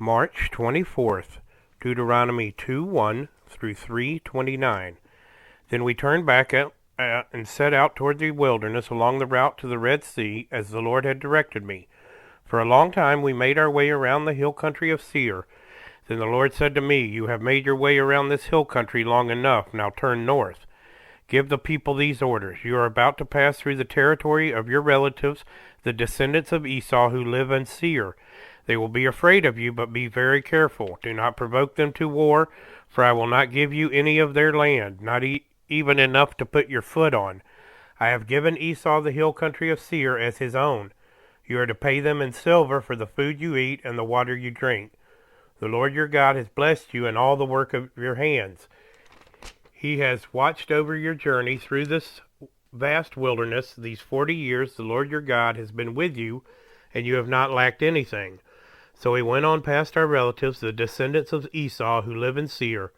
March 24th, Deuteronomy 2:1 through 3:29. Then we turned back and set out toward the wilderness along the route to the Red Sea, as the Lord had directed me. For a long time we made our way around the hill country of Seir. Then the Lord said to me, "You have made your way around this hill country long enough. Now turn north. Give the people these orders. You are about to pass through the territory of your relatives, the descendants of Esau who live in Seir. They will be afraid of you, but be very careful. Do not provoke them to war, for I will not give you any of their land, not even enough to put your foot on. I have given Esau the hill country of Seir as his own. You are to pay them in silver for the food you eat and the water you drink. The Lord your God has blessed you in all the work of your hands. He has watched over your journey through this vast wilderness. These 40 years the Lord your God has been with you, and you have not lacked anything." So we went on past our relatives, the descendants of Esau who live in Seir.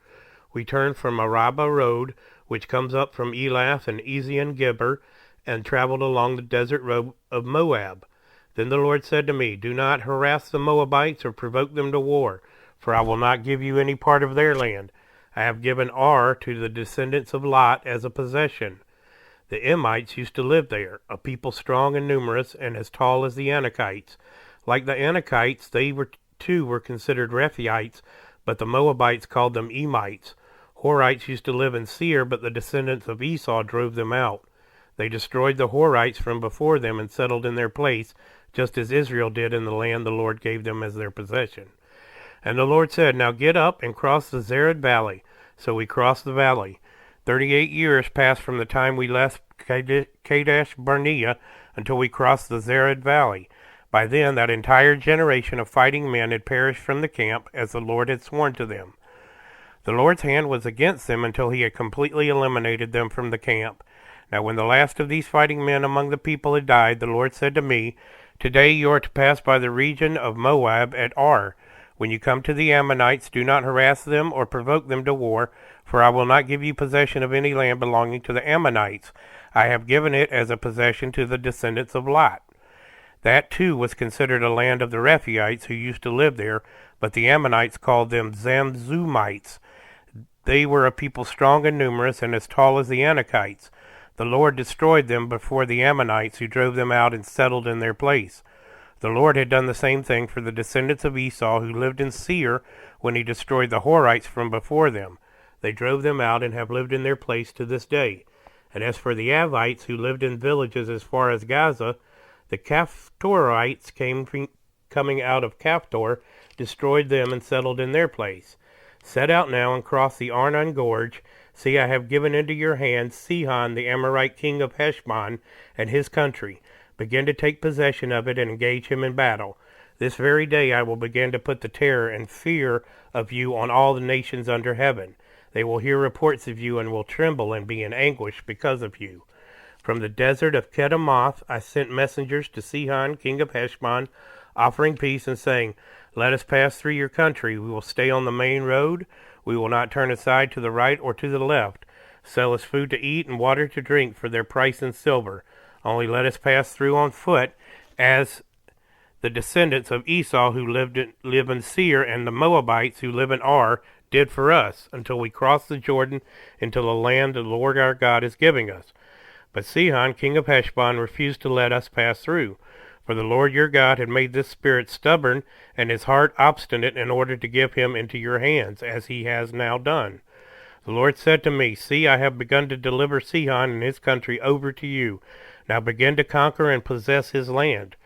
We turned from Arabah road, which comes up from Elath and Ezion-Geber, and traveled along the desert road of Moab. Then the Lord said to me, "Do not harass the Moabites or provoke them to war, for I will not give you any part of their land. I have given Ar to the descendants of Lot as a possession." The Emites used to live there, a people strong and numerous, and as tall as the Anakites. Like the Anakites, they were considered Rephaites, but the Moabites called them Emites. Horites used to live in Seir, but the descendants of Esau drove them out. They destroyed the Horites from before them and settled in their place, just as Israel did in the land the Lord gave them as their possession. And the Lord said, "Now get up and cross the Zered Valley." So we crossed the valley. 38 years passed from the time we left Kadesh Barnea until we crossed the Zered Valley. By then that entire generation of fighting men had perished from the camp, as the Lord had sworn to them. The Lord's hand was against them until he had completely eliminated them from the camp. Now when the last of these fighting men among the people had died, the Lord said to me, "Today you are to pass by the region of Moab at Ar. When you come to the Ammonites, do not harass them or provoke them to war, for I will not give you possession of any land belonging to the Ammonites. I have given it as a possession to the descendants of Lot." That too was considered a land of the Rephaites who used to live there, but the Ammonites called them Zamzumites. They were a people strong and numerous and as tall as the Anakites. The Lord destroyed them before the Ammonites, who drove them out and settled in their place. The Lord had done the same thing for the descendants of Esau who lived in Seir when he destroyed the Horites from before them. They drove them out and have lived in their place to this day. And as for the Avites who lived in villages as far as Gaza, the Caphtorites coming out of Caphtor destroyed them and settled in their place. Set out now and cross the Arnon Gorge. See, I have given into your hands Sihon, the Amorite king of Heshbon, and his country. Begin to take possession of it and engage him in battle. This very day I will begin to put the terror and fear of you on all the nations under heaven. They will hear reports of you and will tremble and be in anguish because of you. From the desert of Kedemoth I sent messengers to Sihon, king of Heshbon, offering peace and saying, "Let us pass through your country. We will stay on the main road. We will not turn aside to the right or to the left. Sell us food to eat and water to drink for their price in silver. Only let us pass through on foot, as the descendants of Esau who live in Seir and the Moabites who live in Ar did for us, until we cross the Jordan into the land the Lord our God is giving us." But Sihon, king of Heshbon, refused to let us pass through. For the Lord your God had made this spirit stubborn and his heart obstinate in order to give him into your hands, as he has now done. The Lord said to me, "See, I have begun to deliver Sihon and his country over to you. Now begin to conquer and possess his land."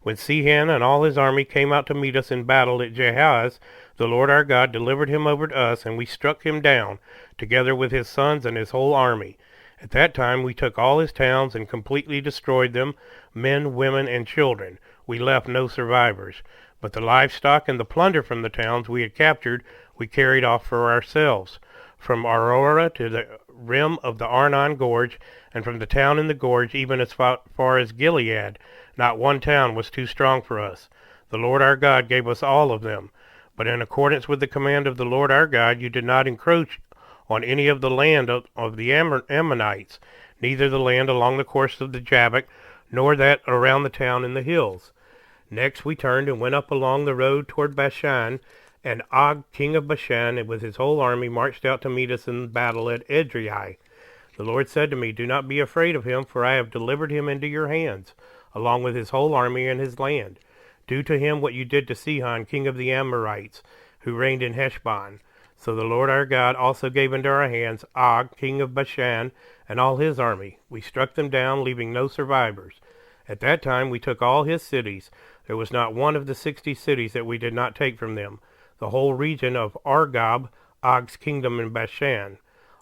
When Sihon and all his army came out to meet us in battle at Jahaz, the Lord our God delivered him over to us, and we struck him down, together with his sons and his whole army. At that time we took all his towns and completely destroyed them, men, women, and children. We left no survivors. But the livestock and the plunder from the towns we had captured we carried off for ourselves. From Aurora to the rim of the Arnon Gorge, and from the town in the gorge even as far as Gilead, not one town was too strong for us. The Lord our God gave us all of them. But in accordance with the command of the Lord our God, you did not encroach on any of the land of the Ammonites, neither the land along the course of the Jabbok, nor that around the town in the hills. Next we turned and went up along the road toward Bashan, and Og, king of Bashan, with his whole army marched out to meet us in battle at Edrei. The Lord said to me, "Do not be afraid of him, for I have delivered him into your hands, along with his whole army and his land. Do to him what you did to Sihon, king of the Amorites, who reigned in Heshbon." So the Lord our God also gave into our hands Og, king of Bashan, and all his army. We struck them down, leaving no survivors. At that time we took all his cities. There was not one of the 60 cities that we did not take from them. The whole region of Argob, Og's kingdom in Bashan.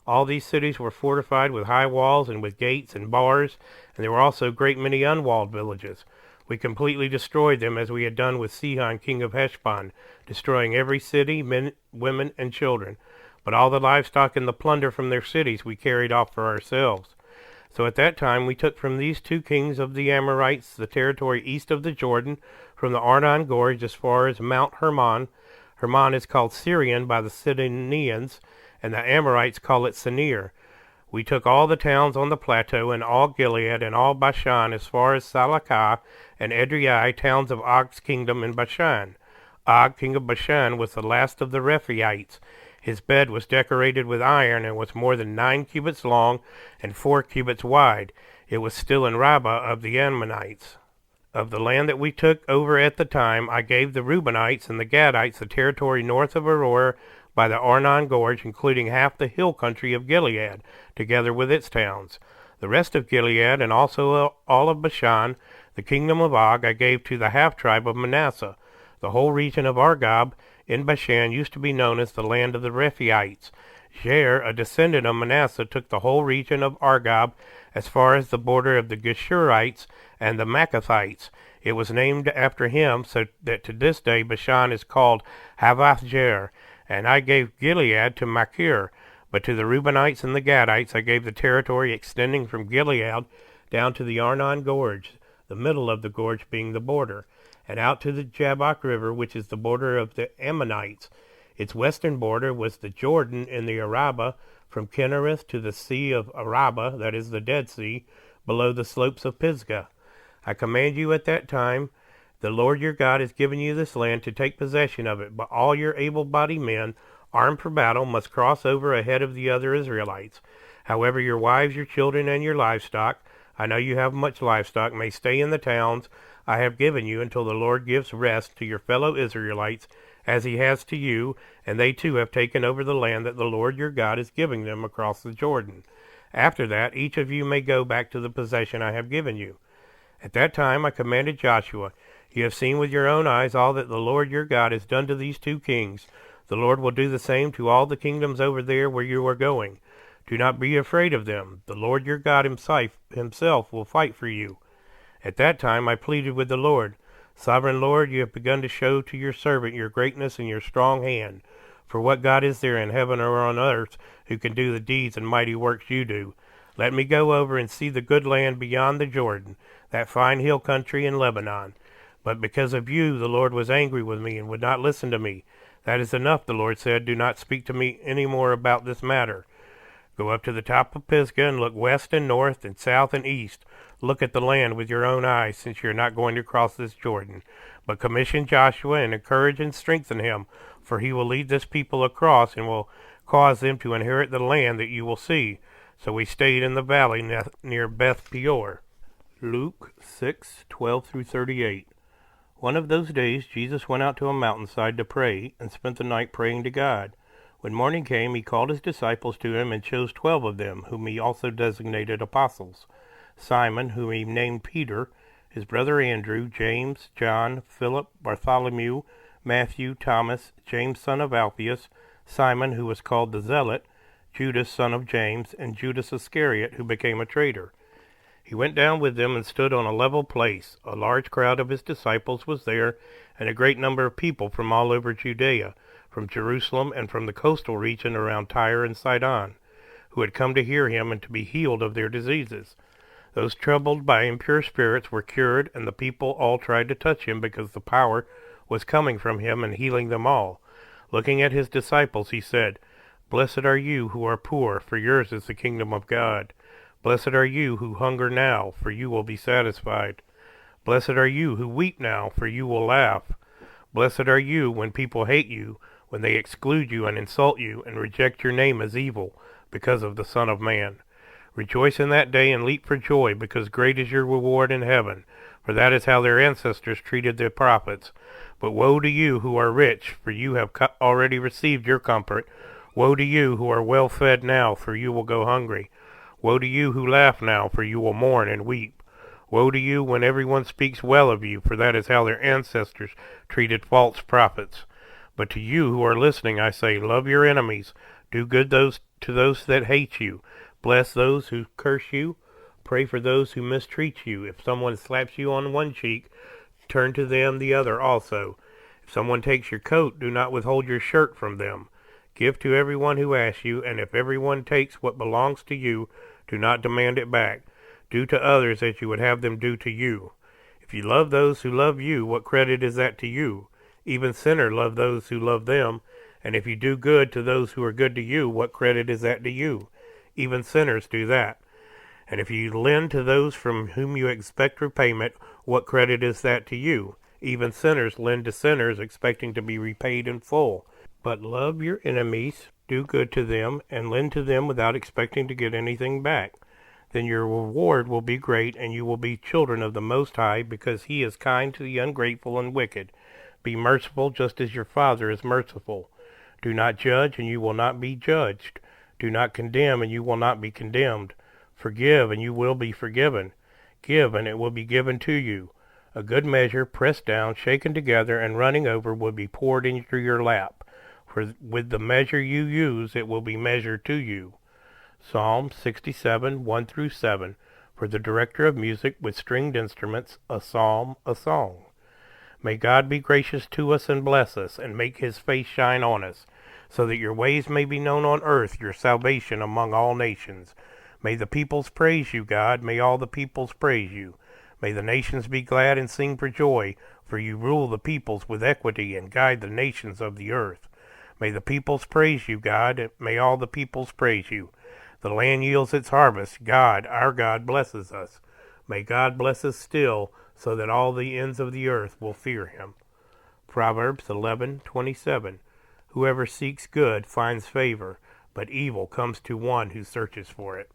All these cities were fortified with high walls and with gates and bars, and there were also a great many unwalled villages. We completely destroyed them as we had done with Sihon, king of Heshbon, destroying every city, men, women, and children. But all the livestock and the plunder from their cities we carried off for ourselves. So at that time we took from these 2 kings of the Amorites the territory east of the Jordan, from the Arnon Gorge as far as Mount Hermon. Hermon is called Syrian by the Sidonians, and the Amorites call it Senir. We took all the towns on the plateau, and all Gilead, and all Bashan, as far as Salakah and Edrei, towns of Og's kingdom in Bashan. Og, king of Bashan, was the last of the Rephaites. His bed was decorated with iron, and was more than 9 cubits long, and 4 cubits wide. It was still in Rabbah of the Ammonites. Of the land that we took over at the time, I gave the Reubenites and the Gadites the territory north of Aroer by the Arnon Gorge, including half the hill country of Gilead, together with its towns. The rest of Gilead, and also all of Bashan, the kingdom of Og, I gave to the half-tribe of Manasseh. The whole region of Argob in Bashan used to be known as the land of the Rephaites. Jair, a descendant of Manasseh, took the whole region of Argob as far as the border of the Geshurites and the Maccathites. It was named after him, so that to this day Bashan is called Havoth Jair. And I gave Gilead to Machir, but to the Reubenites and the Gadites I gave the territory extending from Gilead down to the Arnon Gorge, the middle of the gorge being the border, and out to the Jabbok River, which is the border of the Ammonites. Its western border was the Jordan in the Arabah, from Kinnereth to the Sea of Arabah, that is the Dead Sea, below the slopes of Pisgah. I command you at that time, the Lord your God has given you this land to take possession of it, but all your able-bodied men, armed for battle, must cross over ahead of the other Israelites. However, your wives, your children, and your livestock, I know you have much livestock, may stay in the towns I have given you until the Lord gives rest to your fellow Israelites, as he has to you, and they too have taken over the land that the Lord your God is giving them across the Jordan. After that, each of you may go back to the possession I have given you. At that time I commanded Joshua, "You have seen with your own eyes all that the Lord your God has done to these 2 kings. The Lord will do the same to all the kingdoms over there where you are going. Do not be afraid of them. The Lord your God himself will fight for you." At that time I pleaded with the Lord, "Sovereign Lord, you have begun to show to your servant your greatness and your strong hand. For what God is there in heaven or on earth who can do the deeds and mighty works you do? Let me go over and see the good land beyond the Jordan, that fine hill country in Lebanon. But because of you the Lord was angry with me and would not listen to me. That is enough," the Lord said. "Do not speak to me any more about this matter. Go up to the top of Pisgah and look west and north and south and east. Look at the land with your own eyes, since you are not going to cross this Jordan. But commission Joshua and encourage and strengthen him, for he will lead this people across and will cause them to inherit the land that you will see." So we stayed in the valley near Beth Peor. Luke 6:12-38. One of those days Jesus went out to a mountainside to pray, and spent the night praying to God. When morning came, he called his disciples to him and chose 12 of them, whom he also designated apostles: Simon, whom he named Peter, his brother Andrew, James, John, Philip, Bartholomew, Matthew, Thomas, James son of Alphaeus, Simon, who was called the Zealot, Judas son of James, and Judas Iscariot, who became a traitor. He went down with them and stood on a level place. A large crowd of his disciples was there, and a great number of people from all over Judea, from Jerusalem, and from the coastal region around Tyre and Sidon, who had come to hear him and to be healed of their diseases. Those troubled by impure spirits were cured, and the people all tried to touch him, because the power was coming from him and healing them all. Looking at his disciples, he said, "Blessed are you who are poor, for yours is the kingdom of God. Blessed are you who hunger now, for you will be satisfied. Blessed are you who weep now, for you will laugh. Blessed are you when people hate you, when they exclude you and insult you, and reject your name as evil, because of the Son of Man. Rejoice in that day and leap for joy, because great is your reward in heaven, for that is how their ancestors treated their prophets. But woe to you who are rich, for you have already received your comfort. Woe to you who are well fed now, for you will go hungry. Woe to you who laugh now, for you will mourn and weep. Woe to you when everyone speaks well of you, for that is how their ancestors treated false prophets. But to you who are listening, I say, love your enemies, do good to those that hate you, bless those who curse you, pray for those who mistreat you. If someone slaps you on one cheek, turn to them the other also. If someone takes your coat, do not withhold your shirt from them. Give to everyone who asks you, and if everyone takes what belongs to you, do not demand it back. Do to others as you would have them do to you. If you love those who love you, what credit is that to you? Even sinners love those who love them. And if you do good to those who are good to you, what credit is that to you? Even sinners do that. And if you lend to those from whom you expect repayment, what credit is that to you? Even sinners lend to sinners, expecting to be repaid in full. But love your enemies, do good to them, and lend to them without expecting to get anything back. Then your reward will be great, and you will be children of the Most High, because He is kind to the ungrateful and wicked. Be merciful just as your Father is merciful. Do not judge, and you will not be judged. Do not condemn, and you will not be condemned. Forgive, and you will be forgiven. Give, and it will be given to you. A good measure, pressed down, shaken together, and running over, will be poured into your lap. For with the measure you use, it will be measured to you. Psalm 67, 1-7. For the director of music with stringed instruments, a psalm, a song. May God be gracious to us and bless us, and make His face shine on us, so that your ways may be known on earth, your salvation among all nations. May the peoples praise you, God. May all the peoples praise you. May the nations be glad and sing for joy, for you rule the peoples with equity and guide the nations of the earth. May the peoples praise you, God. May all the peoples praise you. The land yields its harvest. God, our God, blesses us. May God bless us still, so that all the ends of the earth will fear Him. Proverbs 11:27. Whoever seeks good finds favor, but evil comes to one who searches for it.